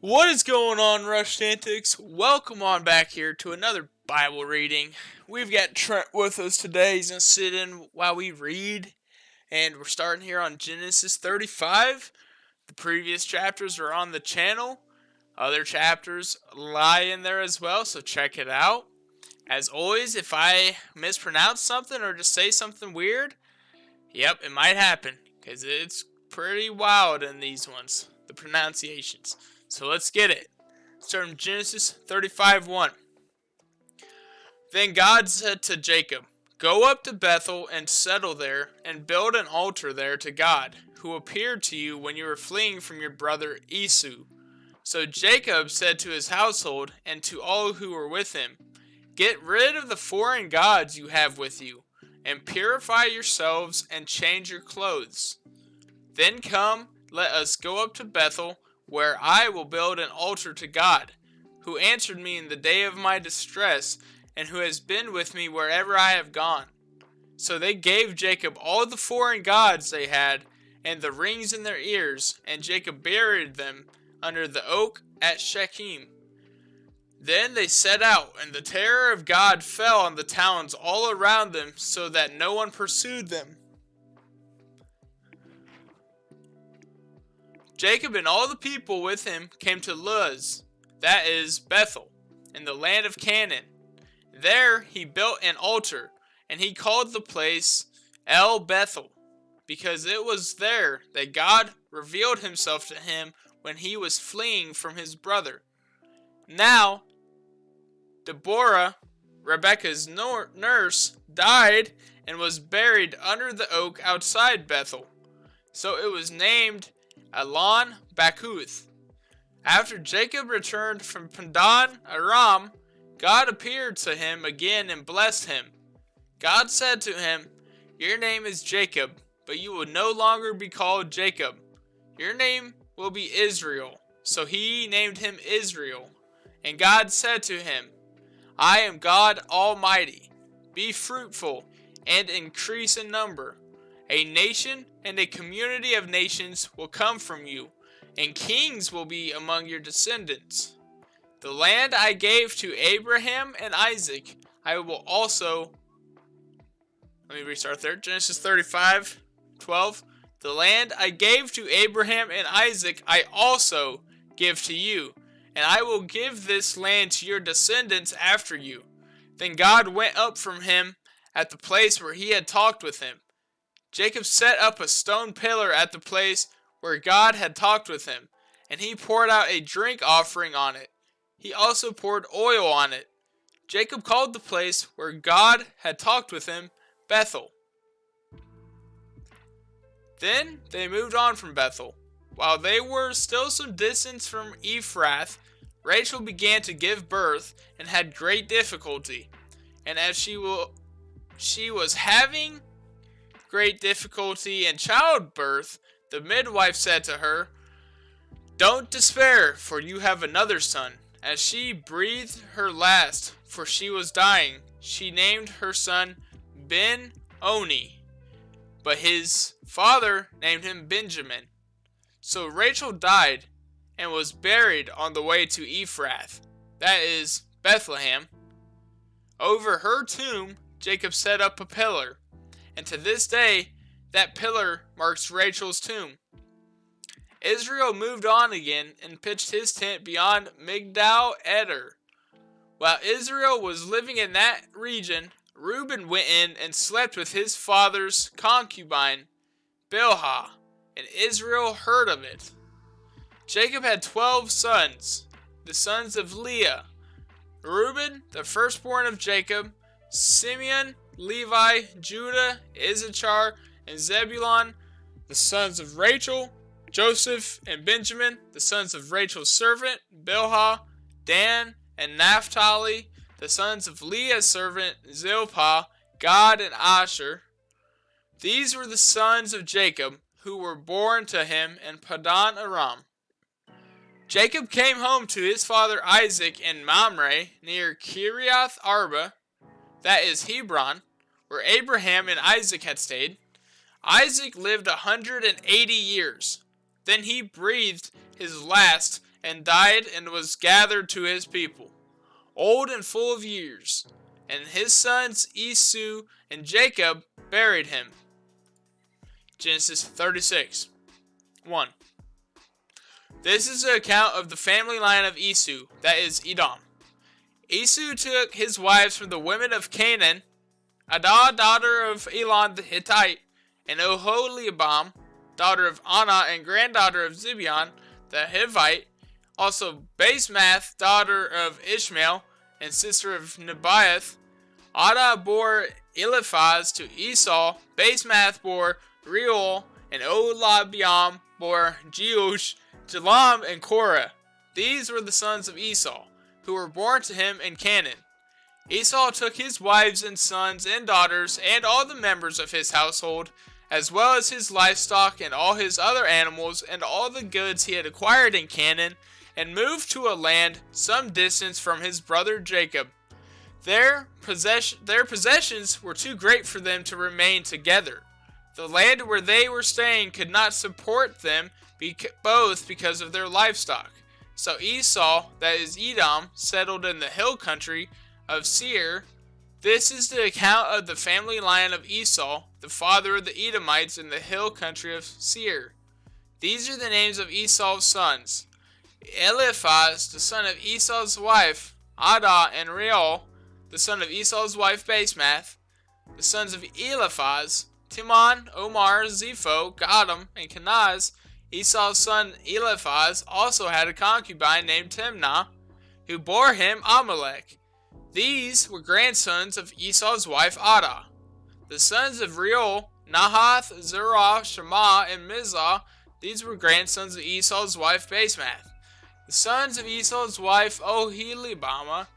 What is going on, Rushed Antics? Welcome on back here to another Bible reading. We've got Trent with us today. He's going to sit in while we read. And we're starting here on Genesis 35. The previous chapters are on the channel. Other chapters lie in there as well, so check it out. As always, if I mispronounce something or just say something weird, yep, it might happen. Because it's pretty wild in these ones, the pronunciations. So let's get it. Starting Genesis 35:1. Then God said to Jacob, "Go up to Bethel and settle there, and build an altar there to God, who appeared to you when you were fleeing from your brother Esau." So Jacob said to his household and to all who were with him, "Get rid of the foreign gods you have with you, and purify yourselves and change your clothes. Then come, let us go up to Bethel, where I will build an altar to God, who answered me in the day of my distress, and who has been with me wherever I have gone." So they gave Jacob all the foreign gods they had, and the rings in their ears, and Jacob buried them under the oak at Shechem. Then they set out, and the terror of God fell on the towns all around them, so that no one pursued them. Jacob and all the people with him came to Luz, that is, Bethel, in the land of Canaan. There he built an altar, and he called the place El Bethel, because it was there that God revealed himself to him when he was fleeing from his brother. Now, Deborah, Rebekah's nurse, died and was buried under the oak outside Bethel. So it was named Elon Bakuth. After Jacob returned from Padan Aram, God appeared to him again and blessed him. God said to him, "Your name is Jacob, but you will no longer be called Jacob. Your name will be Israel." So he named him Israel. And God said to him, "I am God Almighty. Be fruitful and increase in number. A nation and a community of nations will come from you, and kings will be among your descendants. The land I gave to Abraham and Isaac, I will also..." Let me restart there. Genesis 35:12. "The land I gave to Abraham and Isaac, I also give to you, and I will give this land to your descendants after you." Then God went up from him at the place where he had talked with him. Jacob set up a stone pillar at the place where God had talked with him, and he poured out a drink offering on it. He also poured oil on it. Jacob called the place where God had talked with him Bethel. Then they moved on from Bethel. While they were still some distance from Ephrath, Rachel began to give birth and had great difficulty. And as she was having great difficulty in childbirth, the midwife said to her, "Don't despair, for you have another son." As she breathed her last, for she was dying, she named her son Ben-Oni, but his father named him Benjamin. So Rachel died and was buried on the way to Ephrath, that is, Bethlehem. Over her tomb, Jacob set up a pillar, and to this day, that pillar marks Rachel's tomb. Israel moved on again and pitched his tent beyond Migdal Eder. While Israel was living in that region, Reuben went in and slept with his father's concubine, Bilhah, and Israel heard of it. Jacob had 12 sons, the sons of Leah: Reuben, the firstborn of Jacob; Simeon, Levi, Judah, Issachar, and Zebulun, the sons of Rachel; Joseph and Benjamin, the sons of Rachel's servant, Bilhah; Dan and Naphtali, the sons of Leah's servant, Zilpah; Gad and Asher. These were the sons of Jacob, who were born to him in Padan Aram. Jacob came home to his father Isaac in Mamre, near Kiriath Arba, that is Hebron, where Abraham and Isaac had stayed. Isaac lived 180 years. Then he breathed his last and died and was gathered to his people, old and full of years. And his sons Esau and Jacob buried him. Genesis 36. 1. This is the account of the family line of Esau, that is Edom. Esau took his wives from the women of Canaan, Adah, daughter of Elon the Hittite, and Oholibam, daughter of Anna and granddaughter of Zibeon the Hivite, also Basemath, daughter of Ishmael and sister of Nebaioth. Adah bore Eliphaz to Esau, Basemath bore Reuel, and Oholiab bore Jeush, Jalam, and Korah. These were the sons of Esau, who were born to him in Canaan. Esau took his wives and sons and daughters and all the members of his household, as well as his livestock and all his other animals and all the goods he had acquired in Canaan, and moved to a land some distance from his brother Jacob. Their possessions were too great for them to remain together. The land where they were staying could not support them, both because of their livestock. So Esau, that is Edom, settled in the hill country of Seir. This is the account of the family line of Esau, the father of the Edomites in the hill country of Seir. These are the names of Esau's sons: Eliphaz, the son of Esau's wife, Adah, and Reuel, the son of Esau's wife Basemath. The sons of Eliphaz: Timon, Omar, Zepho, Gatam, and Kenaz. Esau's son Eliphaz also had a concubine named Timnah, who bore him Amalek. These were grandsons of Esau's wife Adah. The sons of Reuel: Nahath, Zerah, Shema, and Mizah. These were grandsons of Esau's wife Basemath. The sons of Esau's wife Oholibama,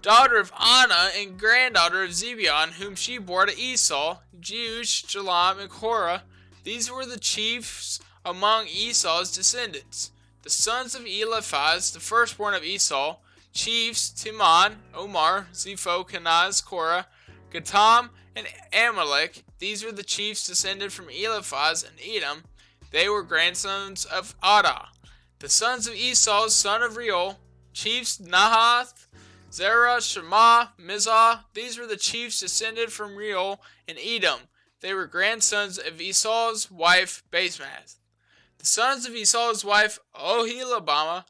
daughter of Anna and granddaughter of Zibeon, whom she bore to Esau: Jeush, Jalam, and Korah. These were the chiefs among Esau's descendants. The sons of Eliphaz, the firstborn of Esau, chiefs: Timon, Omar, Zepho, Kenaz, Korah, Gatam, and Amalek. These were the chiefs descended from Eliphaz and Edom. They were grandsons of Adah. The sons of Esau, son of Reuel, chiefs: Nahath, Zerah, Shema, Mizah. These were the chiefs descended from Reuel and Edom. They were grandsons of Esau's wife Basemath. The sons of Esau's wife Oholibama,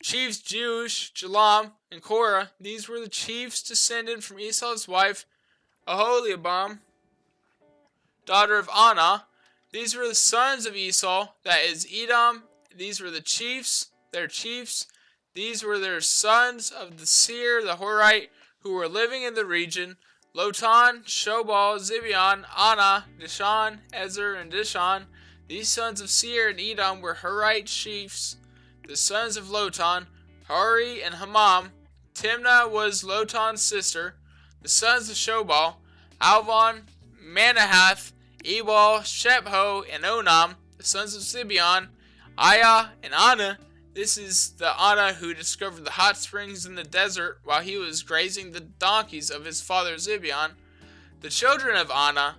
chiefs: Jeush, Jalam, and Korah. These were the chiefs descended from Esau's wife Oholibam, daughter of Anna. These were the sons of Esau, that is Edom. These were the chiefs, their chiefs. These were their sons of the Seir, the Horite, who were living in the region: Lotan, Shobal, Zibeon, Anna, Dishan, Ezer, and Dishan. These sons of Seir and Edom were Horite chiefs. The sons of Lotan: Hari and Hamam. Timnah was Lotan's sister. The sons of Shobal: Alvan, Manahath, Ebal, Shepho, and Onam. The sons of Zibeon: Aya and Anna. This is the Anna who discovered the hot springs in the desert while he was grazing the donkeys of his father Zibeon. The children of Anna: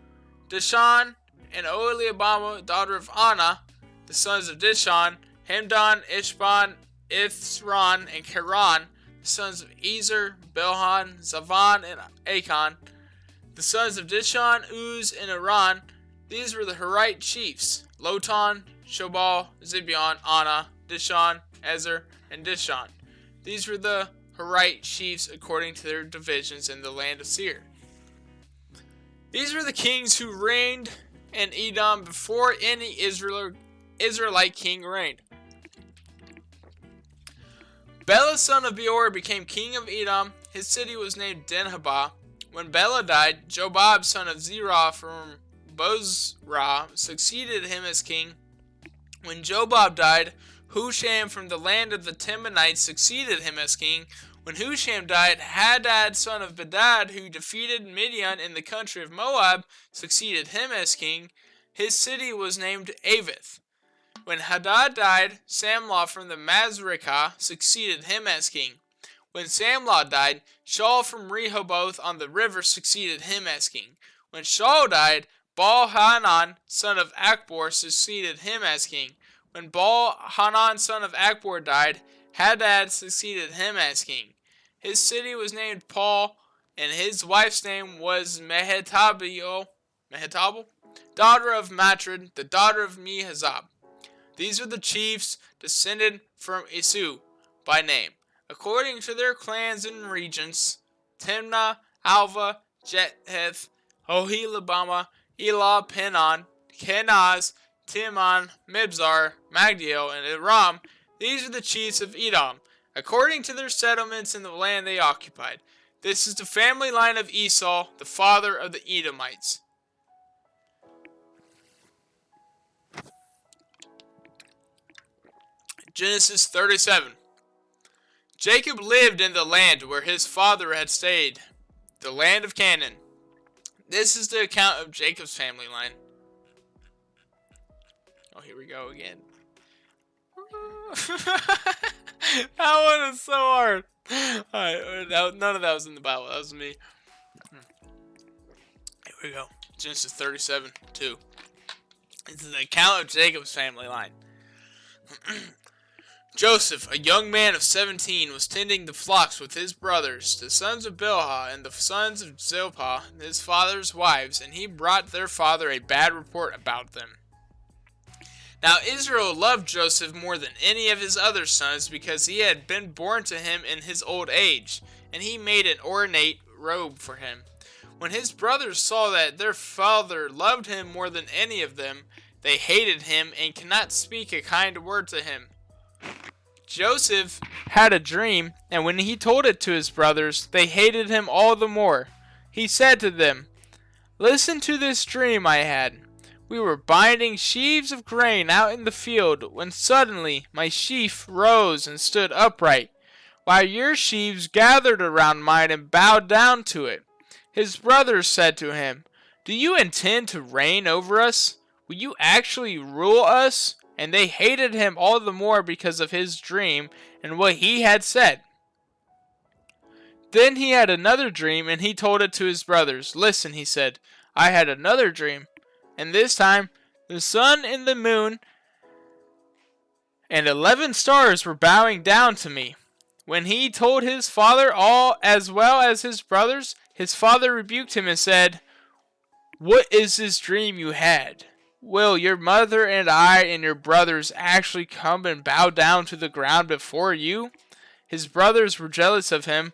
Dishan and Oholibama, daughter of Anna. The sons of Dishan: Hemdan, Ishban, Ithran, and Keran. The sons of Ezer: Bilhan, Zavan, and Achan. The sons of Dishan: Uz and Aran. These were the Horite chiefs: Lotan, Shobal, Zibeon, Anna, Dishan, Ezer, and Dishan. These were the Horite chiefs according to their divisions in the land of Seir. These were the kings who reigned in Edom before any Israelite king reigned. Bela, son of Beor, became king of Edom. His city was named Dinhabah. When Bela died, Jobab, son of Zerah from Bozrah, succeeded him as king. When Jobab died, Husham from the land of the Temanites succeeded him as king. When Husham died, Hadad, son of Bedad, who defeated Midian in the country of Moab, succeeded him as king. His city was named Avith. When Hadad died, Samlah from the Mazrekah succeeded him as king. When Samlah died, Shaul from Rehoboth on the river succeeded him as king. When Shaul died, Baal-Hanan, son of Akbor, succeeded him as king. When Baal Hanan son of Akbor died, Hadad succeeded him as king. His city was named Paul, and his wife's name was Mehetabel, daughter of Matred, the daughter of Mehazab. These were the chiefs descended from Isu by name, according to their clans and regions: Timnah, Alva, Jetheth, Ohilibama, Elah, Penon, Kenaz, Timon, Mibzar, Magdiel, and Iram. These are the chiefs of Edom, according to their settlements in the land they occupied. This is the family line of Esau, the father of the Edomites. Genesis 37. Jacob lived in the land where his father had stayed, the land of Canaan. This is the account of Jacob's family line. Oh, here we go again. That one is so hard. Alright, none of that was in the Bible. That was me. Here we go. Genesis 37:2. This is the account of Jacob's family line. Joseph, a young man of 17, was tending the flocks with his brothers, the sons of Bilhah and the sons of Zilpah, his father's wives, and he brought their father a bad report about them. Now Israel loved Joseph more than any of his other sons, because he had been born to him in his old age, and he made an ornate robe for him. When his brothers saw that their father loved him more than any of them, they hated him and could not speak a kind word to him. Joseph had a dream, and when he told it to his brothers, they hated him all the more. He said to them, "Listen to this dream I had. We were binding sheaves of grain out in the field, when suddenly my sheaf rose and stood upright, while your sheaves gathered around mine and bowed down to it." His brothers said to him, "Do you intend to reign over us? Will you actually rule us?" And they hated him all the more because of his dream and what he had said. Then he had another dream, and he told it to his brothers. "Listen," he said, "I had another dream, and this time the sun and the moon and 11 stars were bowing down to me." When he told his father all as well as his brothers, his father rebuked him and said, "What is this dream you had? Will your mother and I and your brothers actually come and bow down to the ground before you?" His brothers were jealous of him,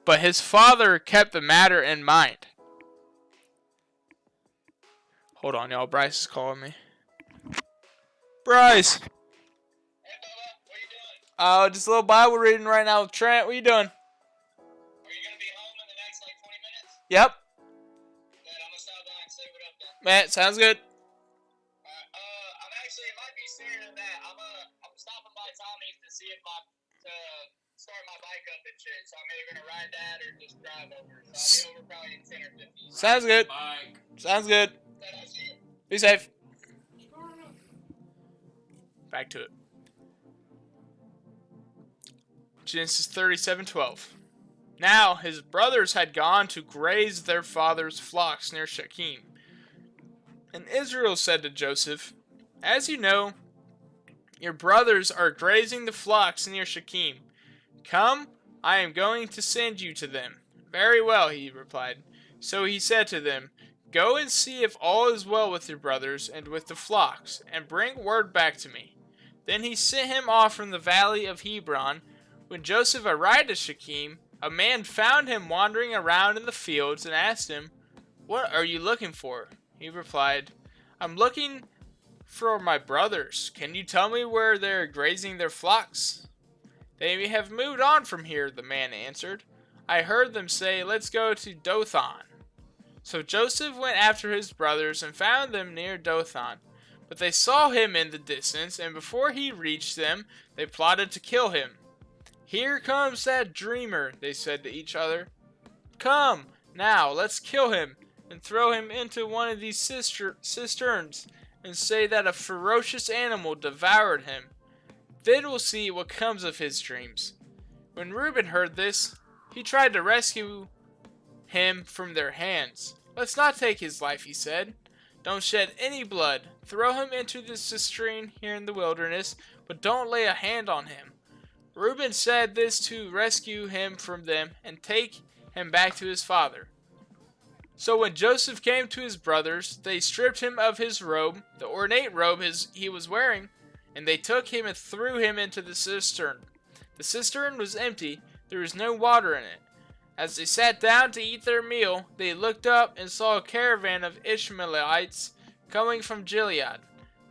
but his father kept the matter in mind. Hold on, y'all. Bryce is calling me. Bryce! Hey, Bubba, what are you doing? Just a little Bible reading right now with Trent. What are you doing? Are you going to be home in the next, 20 minutes? Yep. Good, I'm going to stop by and say what up then. Man, sounds good. I'm actually, it might be sooner than that. I'm stopping by Tommy's to see if to start my bike up and shit. So I'm either going to ride that or just drive over. So I'll be over probably in 10 or 15. Sounds good. Sounds good. Be safe. Back to it. Genesis 37:12. Now his brothers had gone to graze their father's flocks near Shechem. And Israel said to Joseph, "As you know, your brothers are grazing the flocks near Shechem. Come, I am going to send you to them." "Very well," he replied. So he said to them, "Go and see if all is well with your brothers and with the flocks, and bring word back to me." Then he sent him off from the valley of Hebron. When Joseph arrived at Shechem, a man found him wandering around in the fields and asked him, "What are you looking for?" He replied, "I'm looking for my brothers. Can you tell me where they're grazing their flocks?" "They have moved on from here," the man answered. "I heard them say, 'Let's go to Dothan.'" So Joseph went after his brothers and found them near Dothan. But they saw him in the distance, and before he reached them, they plotted to kill him. "Here comes that dreamer," they said to each other. "Come, now, let's kill him and throw him into one of these cisterns and say that a ferocious animal devoured him. Then we'll see what comes of his dreams." When Reuben heard this, he tried to rescue him from their hands. "Let's not take his life," he said. Don't shed any blood. Throw him into the cistern here in the wilderness, but don't lay a hand on him." Reuben said this to rescue him from them and take him back to his father. So when Joseph came to his brothers, they stripped him of his robe, the ornate robe he was wearing, and they took him and threw him into the cistern. The cistern was empty, there was no water in it. As they sat down to eat their meal, they looked up and saw a caravan of Ishmaelites coming from Gilead.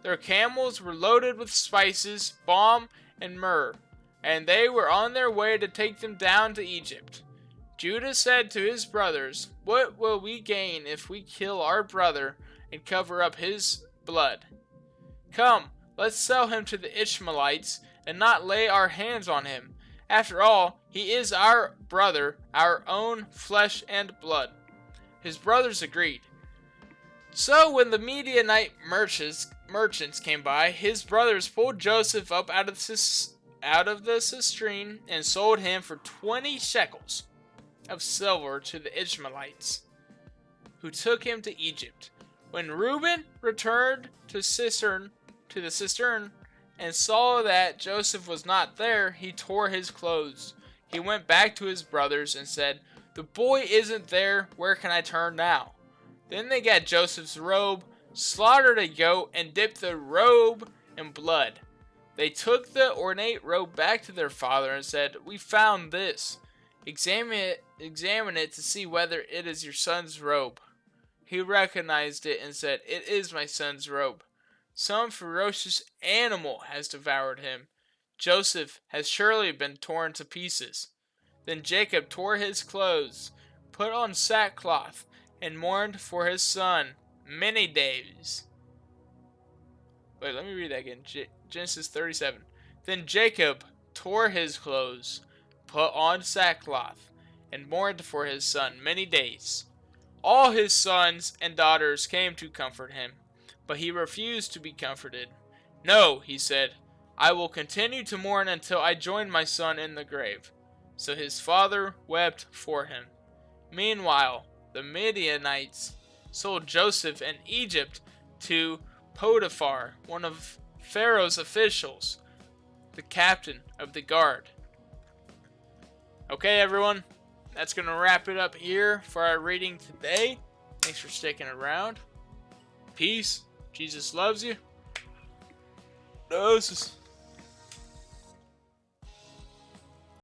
Their camels were loaded with spices, balm, and myrrh, and they were on their way to take them down to Egypt. Judah said to his brothers, "What will we gain if we kill our brother and cover up his blood? Come, let's sell him to the Ishmaelites and not lay our hands on him. After all, he is our brother, our own flesh and blood." His brothers agreed. So when the Midianite merchants came by, his brothers pulled Joseph up out of the cistern and sold him for 20 shekels of silver to the Ishmaelites, who took him to Egypt. When Reuben returned to the cistern and saw that Joseph was not there, he tore his clothes. He went back to his brothers and said, "The boy isn't there. Where can I turn now?" Then they got Joseph's robe, slaughtered a goat, and dipped the robe in blood. They took the ornate robe back to their father and said, "We found this. Examine it to see whether it is your son's robe." He recognized it and said, "It is my son's robe. Some ferocious animal has devoured him. Joseph has surely been torn to pieces." Then Jacob tore his clothes, put on sackcloth, and mourned for his son many days. Wait, let me read that again. Genesis 37. Then Jacob tore his clothes, put on sackcloth, and mourned for his son many days. All his sons and daughters came to comfort him, but he refused to be comforted. "No," he said, "I will continue to mourn until I join my son in the grave." So his father wept for him. Meanwhile, the Midianites sold Joseph in Egypt to Potiphar, one of Pharaoh's officials, the captain of the guard. Okay, everyone, that's going to wrap it up here for our reading today. Thanks for sticking around. Peace. Jesus loves you. Doses.